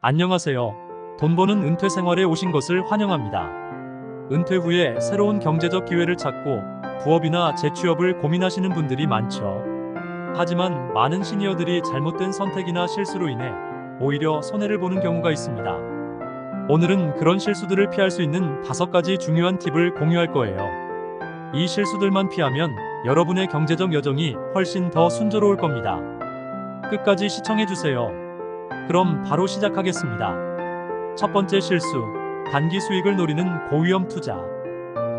안녕하세요. 돈 버는 은퇴 생활에 오신 것을 환영합니다. 은퇴 후에 새로운 경제적 기회를 찾고 부업이나 재취업을 고민하시는 분들이 많죠. 하지만 많은 시니어들이 잘못된 선택이나 실수로 인해 오히려 손해를 보는 경우가 있습니다. 오늘은 그런 실수들을 피할 수 있는 5가지 중요한 팁을 공유할 거예요. 이 실수들만 피하면 여러분의 경제적 여정이 훨씬 더 순조로울 겁니다. 끝까지 시청해주세요. 그럼 바로 시작하겠습니다. 첫 번째 실수, 단기 수익을 노리는 고위험 투자.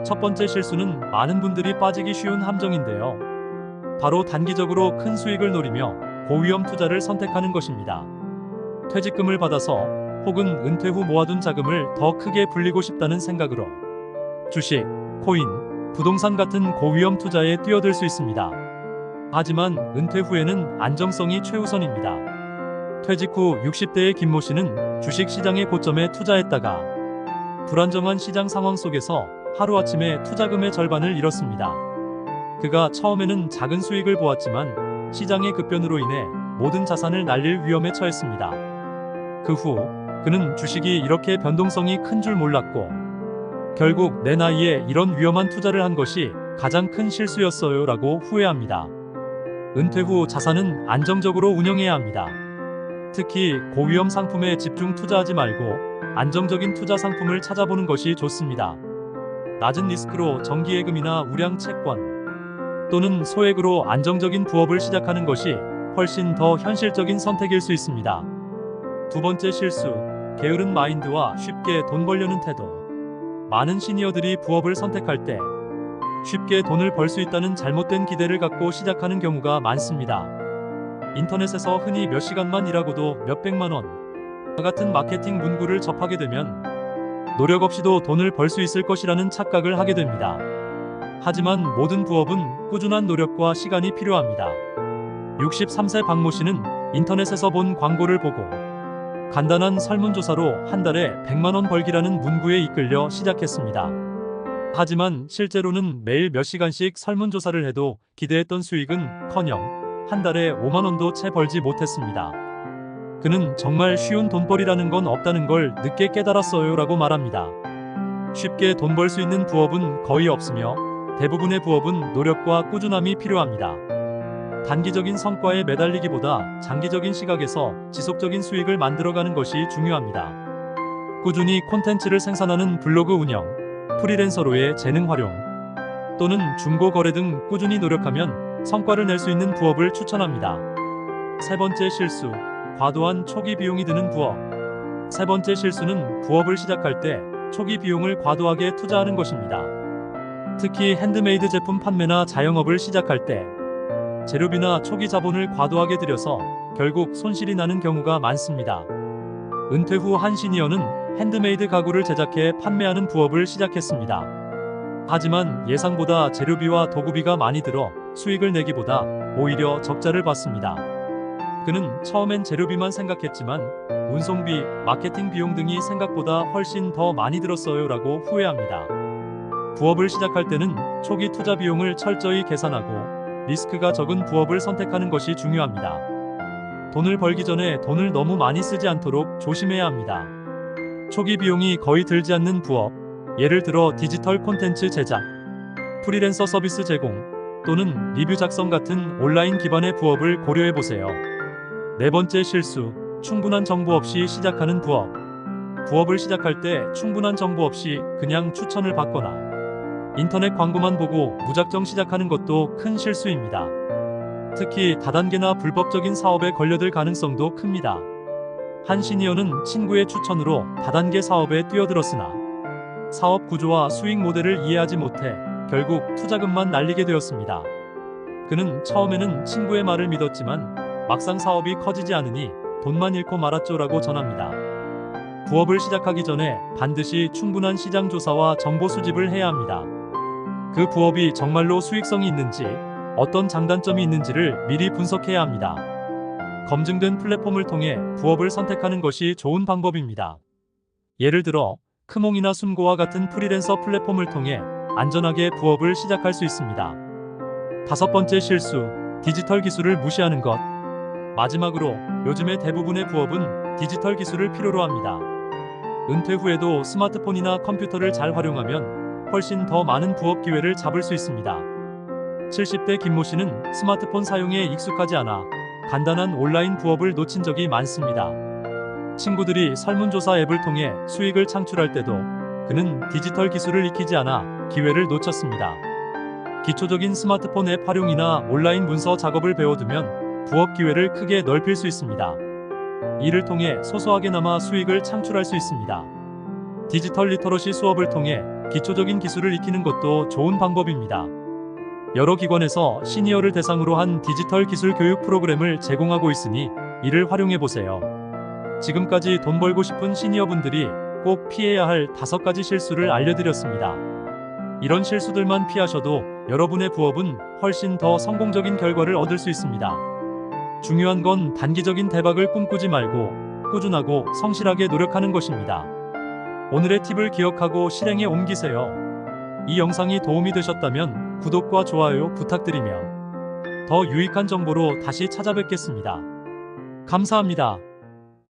첫 번째 실수는 많은 분들이 빠지기 쉬운 함정인데요. 바로 단기적으로 큰 수익을 노리며 고위험 투자를 선택하는 것입니다. 퇴직금을 받아서 혹은 은퇴 후 모아둔 자금을 더 크게 불리고 싶다는 생각으로 주식, 코인, 부동산 같은 고위험 투자에 뛰어들 수 있습니다. 하지만 은퇴 후에는 안정성이 최우선입니다. 퇴직 후 60대의 김모 씨는 주식 시장의 고점에 투자했다가 불안정한 시장 상황 속에서 하루아침에 투자금의 절반을 잃었습니다. 그가 처음에는 작은 수익을 보았지만 시장의 급변으로 인해 모든 자산을 날릴 위험에 처했습니다. 그 후 그는 주식이 이렇게 변동성이 큰 줄 몰랐고 결국 내 나이에 이런 위험한 투자를 한 것이 가장 큰 실수였어요 라고 후회합니다. 은퇴 후 자산은 안정적으로 운영해야 합니다. 특히 고위험 상품에 집중 투자하지 말고 안정적인 투자 상품을 찾아보는 것이 좋습니다. 낮은 리스크로 정기예금이나 우량 채권 또는 소액으로 안정적인 부업을 시작하는 것이 훨씬 더 현실적인 선택일 수 있습니다. 두 번째 실수, 게으른 마인드와 쉽게 돈 벌려는 태도. 많은 시니어들이 부업을 선택할 때 쉽게 돈을 벌 수 있다는 잘못된 기대를 갖고 시작하는 경우가 많습니다. 인터넷에서 흔히 몇 시간만 일하고도 몇백만 원 같은 마케팅 문구를 접하게 되면 노력 없이도 돈을 벌 수 있을 것이라는 착각을 하게 됩니다. 하지만 모든 부업은 꾸준한 노력과 시간이 필요합니다. 63세 박모 씨는 인터넷에서 본 광고를 보고 간단한 설문조사로 한 달에 100만 원 벌기라는 문구에 이끌려 시작했습니다. 하지만 실제로는 매일 몇 시간씩 설문조사를 해도 기대했던 수익은 커녕 한 달에 5만 원도 채 벌지 못했습니다. 그는 정말 쉬운 돈벌이라는 건 없다는 걸 늦게 깨달았어요 라고 말합니다. 쉽게 돈 벌 수 있는 부업은 거의 없으며 대부분의 부업은 노력과 꾸준함이 필요합니다. 단기적인 성과에 매달리기보다 장기적인 시각에서 지속적인 수익을 만들어가는 것이 중요합니다. 꾸준히 콘텐츠를 생산하는 블로그 운영, 프리랜서로의 재능 활용 또는 중고 거래 등 꾸준히 노력하면 성과를 낼 수 있는 부업을 추천합니다. 세 번째 실수, 과도한 초기 비용이 드는 부업. 세 번째 실수는 부업을 시작할 때 초기 비용을 과도하게 투자하는 것입니다. 특히 핸드메이드 제품 판매나 자영업을 시작할 때 재료비나 초기 자본을 과도하게 들여서 결국 손실이 나는 경우가 많습니다. 은퇴 후 한 시니어는 핸드메이드 가구를 제작해 판매하는 부업을 시작했습니다. 하지만 예상보다 재료비와 도구비가 많이 들어 수익을 내기보다 오히려 적자를 봤습니다. 그는 처음엔 재료비만 생각했지만 운송비, 마케팅 비용 등이 생각보다 훨씬 더 많이 들었어요 라고 후회합니다. 부업을 시작할 때는 초기 투자 비용을 철저히 계산하고 리스크가 적은 부업을 선택하는 것이 중요합니다. 돈을 벌기 전에 돈을 너무 많이 쓰지 않도록 조심해야 합니다. 초기 비용이 거의 들지 않는 부업, 예를 들어 디지털 콘텐츠 제작, 프리랜서 서비스 제공 또는 리뷰 작성 같은 온라인 기반의 부업을 고려해보세요. 네 번째 실수, 충분한 정보 없이 시작하는 부업. 부업을 시작할 때 충분한 정보 없이 그냥 추천을 받거나 인터넷 광고만 보고 무작정 시작하는 것도 큰 실수입니다. 특히 다단계나 불법적인 사업에 걸려들 가능성도 큽니다. 한 시니어는 친구의 추천으로 다단계 사업에 뛰어들었으나 사업 구조와 수익 모델을 이해하지 못해 결국 투자금만 날리게 되었습니다. 그는 처음에는 친구의 말을 믿었지만 막상 사업이 커지지 않으니 돈만 잃고 말았죠 라고 전합니다. 부업을 시작하기 전에 반드시 충분한 시장 조사와 정보 수집을 해야 합니다. 그 부업이 정말로 수익성이 있는지, 어떤 장단점이 있는지를 미리 분석해야 합니다. 검증된 플랫폼을 통해 부업을 선택하는 것이 좋은 방법입니다. 예를 들어 크몽이나 숨고와 같은 프리랜서 플랫폼을 통해 안전하게 부업을 시작할 수 있습니다. 다섯 번째 실수, 디지털 기술을 무시하는 것. 마지막으로 요즘의 대부분의 부업은 디지털 기술을 필요로 합니다. 은퇴 후에도 스마트폰이나 컴퓨터를 잘 활용하면 훨씬 더 많은 부업 기회를 잡을 수 있습니다. 70대 김모 씨는 스마트폰 사용에 익숙하지 않아 간단한 온라인 부업을 놓친 적이 많습니다. 친구들이 설문조사 앱을 통해 수익을 창출할 때도 그는 디지털 기술을 익히지 않아 기회를 놓쳤습니다. 기초적인 스마트폰 앱 활용이나 온라인 문서 작업을 배워두면 부업 기회를 크게 넓힐 수 있습니다. 이를 통해 소소하게나마 수익을 창출할 수 있습니다. 디지털 리터러시 수업을 통해 기초적인 기술을 익히는 것도 좋은 방법입니다. 여러 기관에서 시니어를 대상으로 한 디지털 기술 교육 프로그램을 제공하고 있으니 이를 활용해 보세요. 지금까지 돈 벌고 싶은 시니어분들이 꼭 피해야 할 5가지 실수를 알려드렸습니다. 이런 실수들만 피하셔도 여러분의 부업은 훨씬 더 성공적인 결과를 얻을 수 있습니다. 중요한 건 단기적인 대박을 꿈꾸지 말고 꾸준하고 성실하게 노력하는 것입니다. 오늘의 팁을 기억하고 실행에 옮기세요. 이 영상이 도움이 되셨다면 구독과 좋아요 부탁드리며 더 유익한 정보로 다시 찾아뵙겠습니다. 감사합니다.